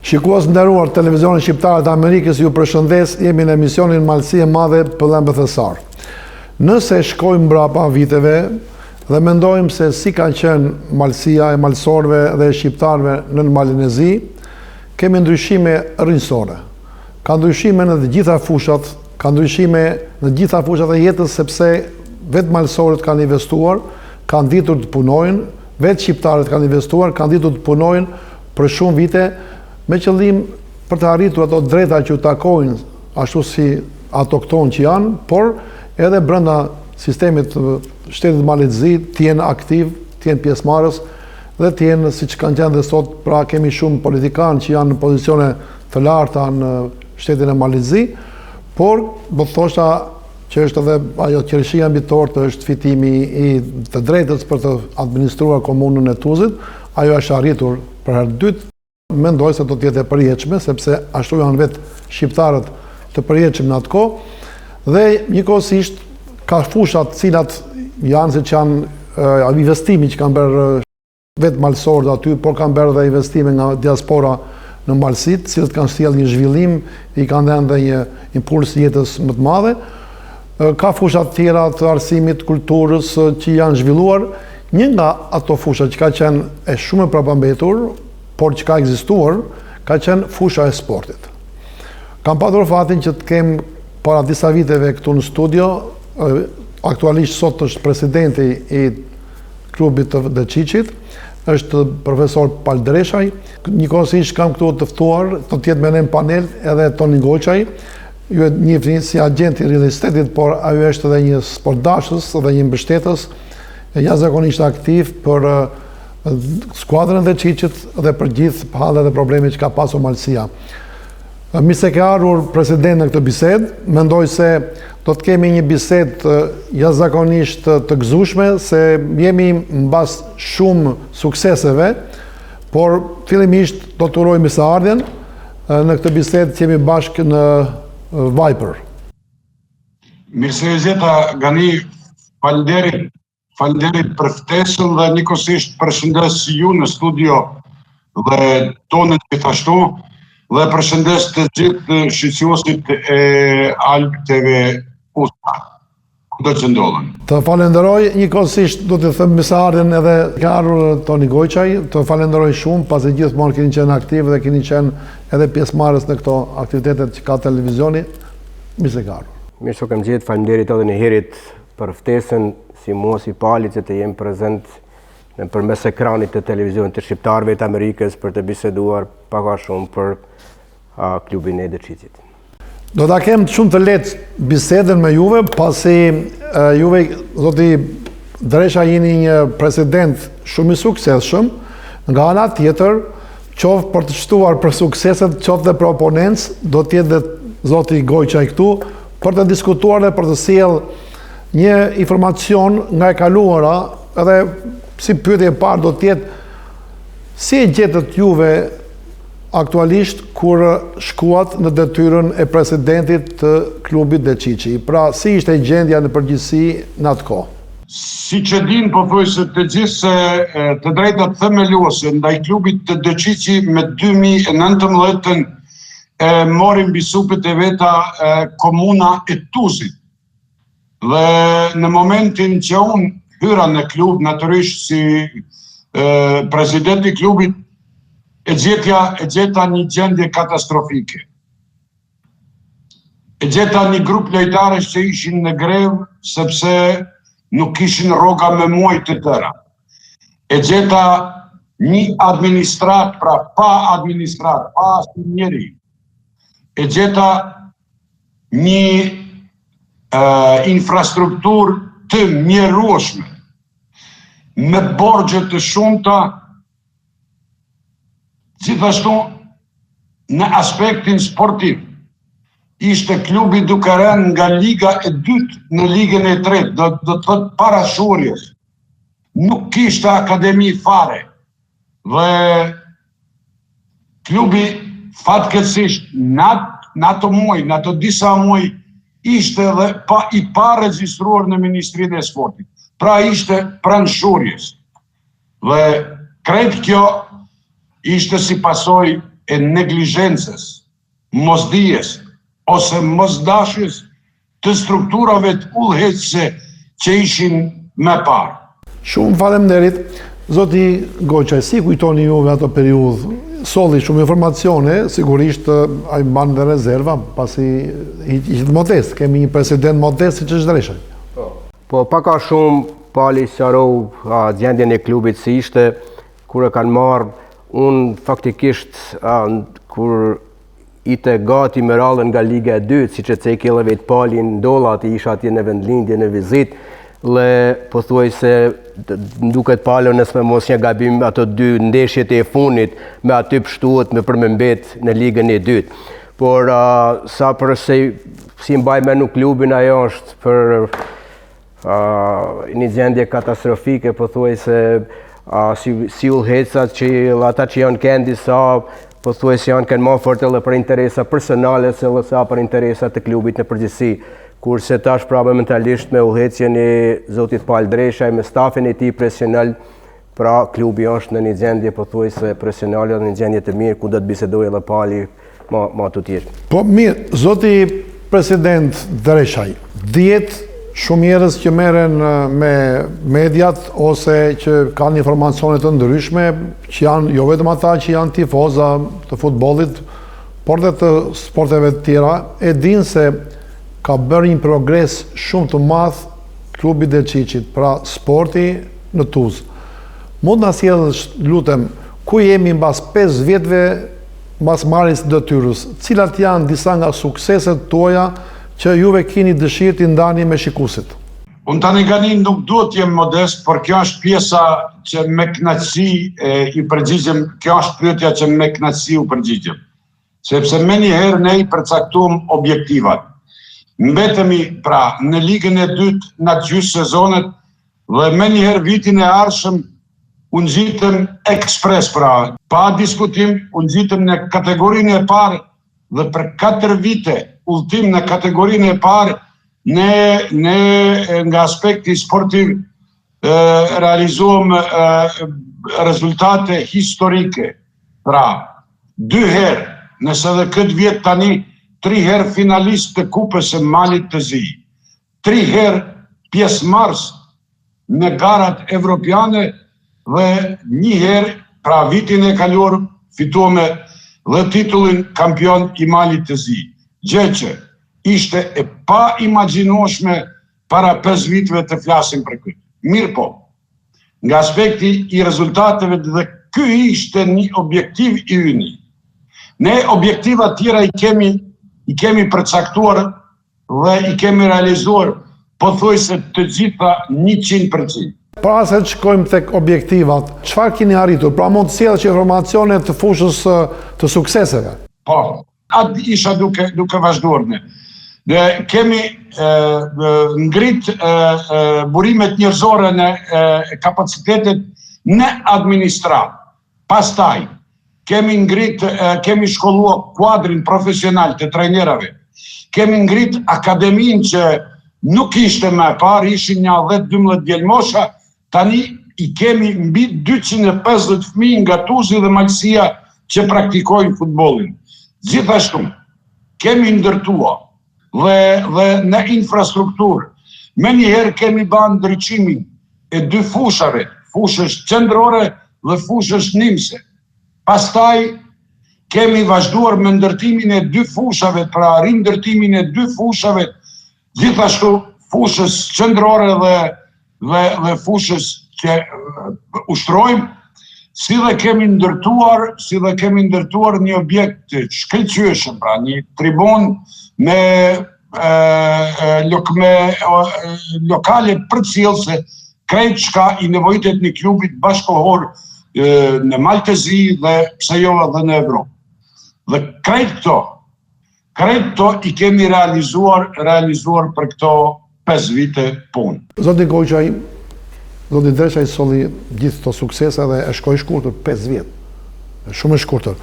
Shikues nderuar, televizionin shqiptar të Amerikës ju përshëndes, jemi në emisionin Malësi e Madhe Pëllëmbethësar. Nëse shkojmë mbrapa viteve dhe mendojmë se si ka qenë malësia e malësorëve dhe shqiptarëve në Malinezi, kemi ndryshime rrënjësore. Ka ndryshime në të gjitha fushat, ka ndryshime në të gjitha fushat e jetës, sepse vetë malësorët kanë investuar, kanë ditur të punojnë, vetë shqiptarët kanë investuar, kanë ditur të punojnë për shumë vite, me qëllim për të arritur ato drejta që u takojnë ashtu si autoktonë që janë, por edhe brenda sistemit shtetit Malezi të jenë aktiv, të jenë pjesëmarrës dhe të jenë, siç kanë qenë dhe sot, pra kemi shumë politikanë që janë në pozicione të larta në shtetin e Malezi, por do të thosha që është edhe ajo qereshia mbitorë, është fitimi i të drejtës për të administruar komunën e Tuzit, ajo është arritur për herë dytë. Mendoj se do të jetë e përjetshme, sepse ashtu janë vetë shqiptarët të përjetshëm në atë kohë dhe njëkohësisht ka fushat cilat janë se që janë investimi që kanë bërë vetë malësorët aty, por kanë bërë dhe investime nga diaspora në Malësit, cilët kanë sjellë një zhvillim, i kanë dhënë dhe një impuls jetës më të madhe. Ka fushat tjera të arsimit, kulturës që janë zhvilluar. Një nga ato fushat që ka qenë e shumë e prapambetur, por që ka ekzistuar, ka qenë fusha e sportit. Kam patur fatin që të kem para disa viteve këtu në studio, aktualisht sot është presidenti i klubit të Deçiçit, është profesor Paldreshaj, njëkohësisht kam këtu të ftuar, do të jetë me ne në panel edhe Toni Goçaj, ju e njihni si agent i real estate-it, por ajo është edhe një sportdashës dhe një mbështetës, jashtëzakonisht aktiv për skuadrën dhe Deçiçit dhe për gjithë hallet dhe problemet që ka pasur Malësia. Mi se ke ardhur president në këtë bisedë, mendoj se do të kemi një bisedë jashtëzakonisht të gëzueshme, se jemi mbas shumë sukseseve, por fillimisht do të uroj mirëseardhjen në këtë bisedë që jemi bashkë në Viper. Mirësevizeta Gani, Faleminderit për ftesën dhe njëkohësisht përshëndes ju në studio dhe tonën gjithashtu dhe përshëndes të gjithë shqetësuesit e Alp TV USA, kudo që ndodhen. Të falenderoj, njëkohësisht do të them mirëseardhjen edhe ka ardhur Toni Goçaj, të falenderoj shumë pasi gjithmonë keni qenë aktiv dhe keni qenë edhe pjesëmarrës në këto aktivitetet që ka televizioni. Mirë se ka ardhur. Mirë se kam gjetë, faleminderit edhe një herët për ftesën, si mua si pali që të jem prezent në përmes ekranit të televizionit të shqiptarëve të Amerikës për të biseduar pak a shumë për klubin e Deçiçit. Do ta kem shumë të lehtë bisedën me juve, pasi juve, zoti Dresha, jeni një president shumë i suksesshëm, nga ana tjetër, qoftë për të shtuar për sukseset, qoftë dhe për oponencë, do të jetë dhe zoti Goçaj këtu për të diskutuar dhe për të sjellë një informacion nga e kaluara, edhe si pyetje e parë do të jetë si e gjetët juve aktualisht kur shkuat në detyrën e presidentit të klubit Deçiçi. Pra, si ishte gjendja në përgjithësi në atë kohë? Siç e din pothuajse të gjithë se të drejtat themeluese ndaj klubit të Deçiçi me 2019 mori mbi supet e veta komuna e Tuzit. Dhe në momentin që unë hyra në klub, natyrisht si presidenti i klubit, e gjeta një gjendje katastrofike. E gjeta një grup lojtarësh që ishin në grevë sepse nuk kishin rroga me muaj të tëra. E gjeta një administrat, pra pa administrat, pa asnjë njeri. E gjeta një infrastruktur të mjerueshme, me borxhe të shumta, gjithashtu në aspektin sportiv. Ishte klubi duke rënë nga liga e dytë në ligën e tretë, do të thotë para shurjes. Nuk kishte akademi fare. Dhe klubi fatkeqësisht në ato muaj, në ato disa muaj, ishte dhe i pa regjistruar në Ministrinë e Sportit. Pra ishte pranë shurjes. Dhe krejt kjo ishte si pasojë e neglizhencës, mosdijes ose mosdashjes të strukturave të udhëheqëse që ishin me parë. Shumë faleminderit. Zoti Goqaj, si kujtoni juve ato periudhë? Solli shumë informacione, sigurisht ai mban dhe rezerva, pasi ishte modest, kemi një president modest siç është Dresha. Po pak a shumë pali sqarou gjendjen e klubit si ishte kur e kanë marrë. Unë faktikisht kur ite gati me rallën nga Liga e 2, siç e ceki edhe vetë pali ndolla ati isha atje në vendlindje në vizit, le po thuaj se nduket palo nëse mos një gabim ato 2 ndeshjet e fundit me aty pështuhet me për me mbet në Ligën e 2. Por sa për si mbaj me nuk klubin, ajo është për një gjendje katastrofike, po thuaj se si ullhecat që ata që janë kënë disa, po thuaj se janë kënë ma fort edhe për interesa personale se edhe sa për interesa të klubit në përgjithësi. Kurse tash pra momentalisht me ullhecjen e zotit Pal Dreshaj, me stafin e tij profesional, pra klubi është në një gjendje po thuaj se profesionale dhe një gjendje të mirë ku do të bisedoj edhe Pali ma të tjerë. Po mirë, zoti president Dreshaj, dihet shumë njerëz që merren me mediat ose që kanë informacione të ndryshme, që janë jo vetëm ata që janë tifoza të futbollit, por dhe të sporteve të tjera, e dinë se ka bërë një progres shumë të madh klubi Delqiqit, pra sporti në Tuzë. Mund na sjellësh, lutem, ku jemi mbas 5 vjetëve mbas marrjes së detyrës? Cilat janë disa nga sukseset tuaja që juve keni dëshirë t'i ndani me shikuesit? Unë tani ganin nuk duhet jem modest, por kjo është pjesa që me kënaqësi i përgjigjem, kjo është pyetja që me kënaqësi u përgjigjem. Sepse me njëherë ne i përcaktuam objektivat. Mbetemi pra në Ligën e 2 në gjysmë sezonet dhe me njëherë vitin e ardhshëm u nxitëm ekspres, pra pa diskutim u nxitëm në kategorinë e parë dhe për 4 vite udhtim në kategorinë e parë ne nga aspekti sportiv realizuam rezultate historike. Pra 2 herë, nëse dhe këtë vjet tani 3 herë finalist të kupës së Malit të Zi, 3 herë pjesëmarrës në garat evropiane dhe 1 herë, pra vitin e kaluar, fituam dhe titullin kampion i Malit të Zi. Gjë që ishte e pa imagjinueshme para 5 viteve të flasim për këtë. Mirë po, nga aspekti i rezultateve dhe ky ishte një objektiv i yni. Ne objektiva tjera i kemi përcaktuar dhe i kemi realizuar pothuajse të gjitha 100%. Para se të shkojmë tek objektivat, çfarë keni arritur? Pra mund të sjellësh informacione të fushës të sukseseve? Po, atë isha duke vazhduar ne. Ne kemi ngrit burimet njerëzore në kapacitetet në administrat. Pastaj kemi shkolluar kuadrin profesional të trajnerave. Kemi ngrit akademin që nuk ishte më parë, ishin një 10-12 djelmosha, tani i kemi mbi 250 fëmijë nga Tuzi dhe Malësia që praktikojnë futbollin. Gjithashtu, kemi ndërtuar dhe në infrastrukturë. Me njëherë kemi banë ndryqimin e 2 fushave, fushës qendrore dhe fushës nimse. Pastaj kemi vazhduar me ndërtimin e 2 fushave, pra rindërtimin e 2 fushave, gjithashtu fushës qendrore dhe fushës që ushtrojmë, si dhe kemi ndërtuar një objekt të shkëlqyeshëm, pra një tribun me lokale përcjellëse krejt çka i nevojitet në klubit bashkohor në Malë të Zi dhe pse jo edhe në Evropë. Dhe krejt këto i kemi realizuar për këto 5 vite punë. Zoti Goqaj, zoti Dreshaj solli gjithë këto suksese dhe e shkoi shkurtër 5 vjet. Shumë e shkurtër.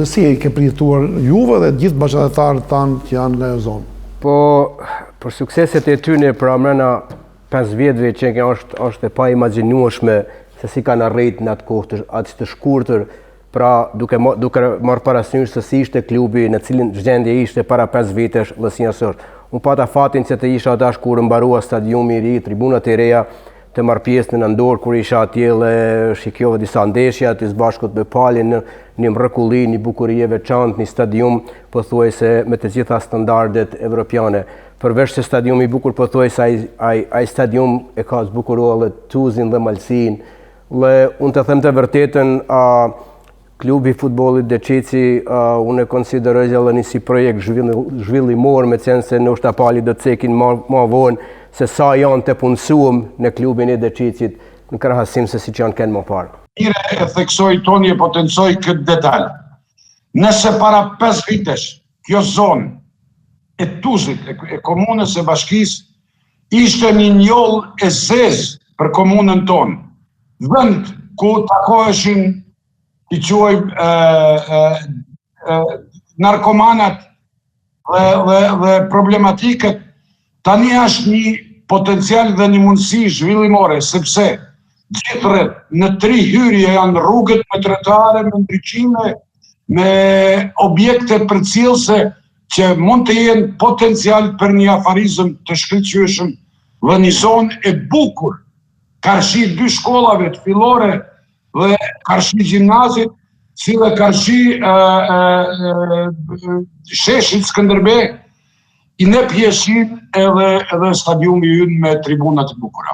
Si e ke përjetuar juve dhe gjithë bashkëtarët tanë që janë nga zonë? Po, për sukseset e tyre pra mrena 5 vjetëve që është e pa imagjinueshme se si kanë arrit në atë kohë të shkurtër Pra duke marrë parasysh se si ishte klubi, në cilin gjendje ishte para 5 vitesh Vllësinjasor. Unë pata fatin që të isha atash kur mbarua stadiumi i ri, tribunat e reja, të marrë pjesë në Ndorë kur isha atje dhe shikjova disa ndeshja të sbashkut me Palin, një mrekulli, një bukuri e veçantë, një stadium pothuajse me të gjitha standardet evropiane. Përveç se stadiumi i bukur pothuajse ai stadium e ka zbukuruar dhe Tuzin dhe Malsin. Dhe unë të them të vërtetën, klubi futbollit Deçici unë e konsideroj edhe një si projekt zhvillimor, me qenë se ndoshta Pali do të cekin më vonë se sa janë të punësuar në klubin e Deçicit në krahasim se si që janë kënë më parë. Mire e theksoj Toni e potencoj këtë detaj. Nëse para 5 vitesh kjo zonë e Tuzit, e komunës e bashkisë, ishte një njoll e zezë për komunën tonë. Vend ku takoheshin i quaj narkomanat dhe problematikët, tani është një potencial dhe një mundësi zhvillimore, sepse gjithë rreth në 3 hyrje janë rrugët me tretare, me ndryqime, me objekte përcjellëse që mund të jenë potencial për një afarizëm të shkëlqyeshëm dhe një zonë e bukur. Karshi 2 shkollave të fillore dhe Karshi gjimnazit, si dhe Karshi sheshit Skënderbej, i ne pjeshin edhe stadiumi ynë me tribunat e bukura.